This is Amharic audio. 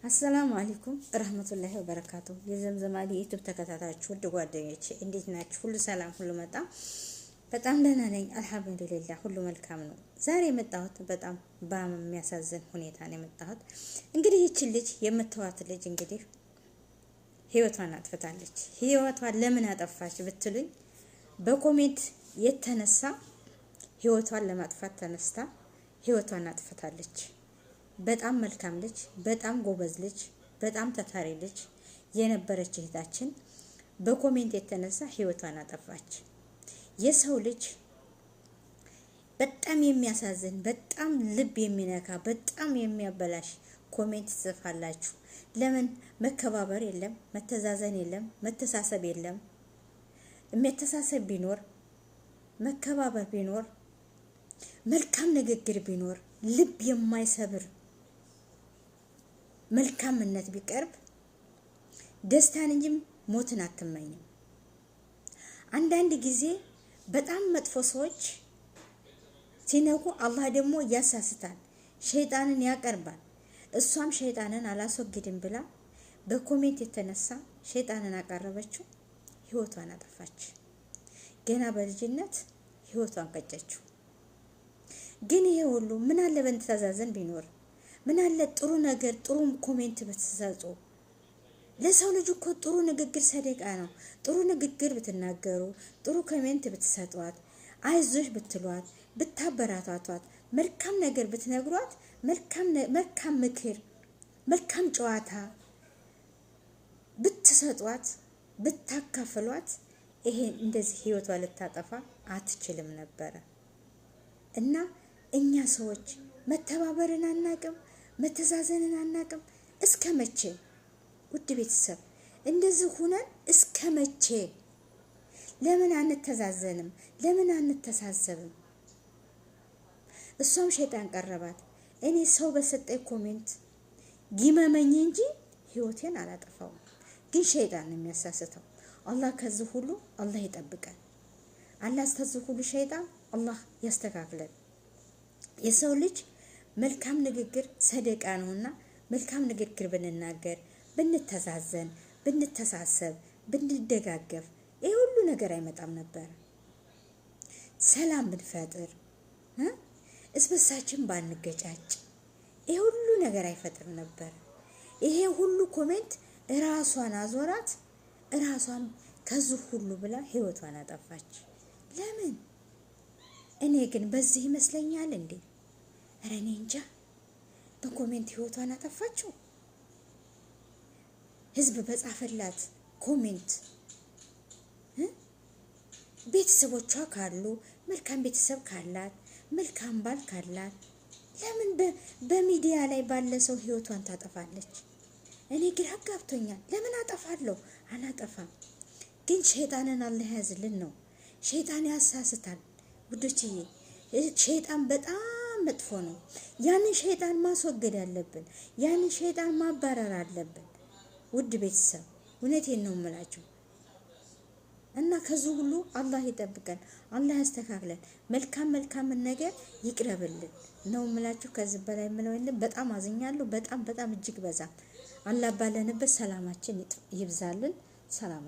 አሰላሙ አለይኩም ረህመቱላሂ ወበረካቱ። የዘምዘም አሊ ዩቲዩብ ተከታታዮች ውድ ጓደኞቼ እንዴት ናችሁ? ሁሉ ሰላም፣ ሁሉ መጣ። በጣም ደህና ነኝ አልሐምዱሊላህ፣ ሁሉ መልካም ነው። ዛሬ የመጣሁት በጣም በሚያሳዝን ሁኔታ ነው የመጣሁት። እንግዲህ ይህች ልጅ የምትዋት ልጅ እንግዲህ ህይወቷን አጥፍታለች። ህይወቷን ለምን አጠፋች ብትሉኝ በኮሜንት የተነሳ ህይወቷን ለማጥፋት ተነስታ ህይወቷን አጥፍታለች። በጣም መልካም ልጅ፣ በጣም ጎበዝ ልጅ፣ በጣም ታታሪ ልጅ የነበረች እህታችን በኮሜንት የተነሳ ህይወቷን አጠፋች። የሰው ልጅ በጣም የሚያሳዝን፣ በጣም ልብ የሚነካ፣ በጣም የሚያበላሽ ኮሜንት ጽፋላችሁ። ለምን መከባበር የለም? መተዛዘን የለም? መተሳሰብ የለም? መተሳሰብ ቢኖር፣ መከባበር ቢኖር፣ መልካም ንግግር ቢኖር፣ ልብ የማይሰብር መልካምነት ቢቀርብ ደስታን እንጂ ሞትን አትመኝም። አንዳንድ ጊዜ በጣም መጥፎ ሰዎች ሲነኩ አላህ ደግሞ ያሳስታል፣ ሸይጣንን ያቀርባል። እሷም ሸይጣንን አላስወግድም ብላ በኮሜንት የተነሳ ሸይጣንን አቀረበችው፣ ህይወቷን አጠፋች። ገና በልጅነት ህይወቷን ቀጨችው። ግን ይሄ ሁሉ ምን አለ በእንተዛዘን ቢኖር፣ ምን አለ ጥሩ ነገር ጥሩ ኮሜንት ብትሰጡ። ለሰው ልጅ እኮ ጥሩ ንግግር ሰደቃ ነው። ጥሩ ንግግር ብትናገሩ፣ ጥሩ ኮሜንት ብትሰጧት፣ አይዞሽ ብትሏት፣ ብታበራቷቷት፣ መልካም ነገር ብትነግሯት፣ መልካም ምክር፣ መልካም ጨዋታ ብትሰጧት፣ ብታካፍሏት ይሄ እንደዚህ ህይወቷ ልታጠፋ አትችልም ነበረ። እና እኛ ሰዎች መተባበርን አናቅም፣ መተዛዘንን አናቅም። እስከ መቼ ውድ ቤተሰብ እንደዚህ ሆነን እስከ መቼ? ለምን አንተዛዘንም? ለምን አንተሳሰብም? እሷም ሸይጣን ቀረባት። እኔ ሰው በሰጠኝ ኮሜንት ይመመኝ እንጂ ህይወቴን አላጠፋውም። ግን ሸይጣን ነው የሚያሳስተው። አላህ ከዚህ ሁሉ አላህ ይጠብቀን። አላህ ከዚህ ሁሉ ሸይጣን አላህ ያስተካክለን። የሰው ልጅ መልካም ንግግር ሰደቃ ነውና መልካም ንግግር ብንናገር፣ ብንተዛዘን፣ ብንተሳሰብ፣ ብንደጋገፍ ይሄ ሁሉ ነገር አይመጣም ነበር። ሰላም ብንፈጥር፣ እስበሳችን ባንገጫጭ ይሄ ሁሉ ነገር አይፈጥርም ነበር። ይሄ ሁሉ ኮሜንት ራሷን አዞራት፣ ራሷን ከዚህ ሁሉ ብላ ህይወቷን አጠፋች። ለምን? እኔ ግን በዚህ ይመስለኛል እንዴ? ኧረ እኔ እንጃ። በኮሜንት ህይወቷን አጠፋችው። ህዝብ በጻፈላት ኮሜንት ቤተሰቦቿ ካሉ፣ መልካም ቤተሰብ ካላት፣ መልካም ባል ካላት ለምን በሚዲያ ላይ ባለ ሰው ህይወቷን ታጠፋለች? እኔ ግራ ጋብቶኛል። ለምን አጠፋለሁ? አላጠፋም። ግን ሸይጣንን አላህ ያዝልን ነው። ሸይጣን ያሳስታል ውዶችዬ። ሸይጣን በጣም መጥፎ ነው። ያንን ሸይጣን ማስወገድ አለብን። ያንን ሸይጣን ማባረር አለብን። ውድ ቤተሰብ እውነቴን ነው የምላችሁ። እና ከዚህ ሁሉ አላህ ይጠብቀን፣ አላህ ያስተካክለን፣ መልካም ነገር ይቅረብልን ነው የምላችሁ። ከዚህ በላይ የምለው የለም። በጣም አዝኛለሁ። በጣም እጅግ በዛ። አላህ ባለንበት ሰላማችን ይብዛልን። ሰላም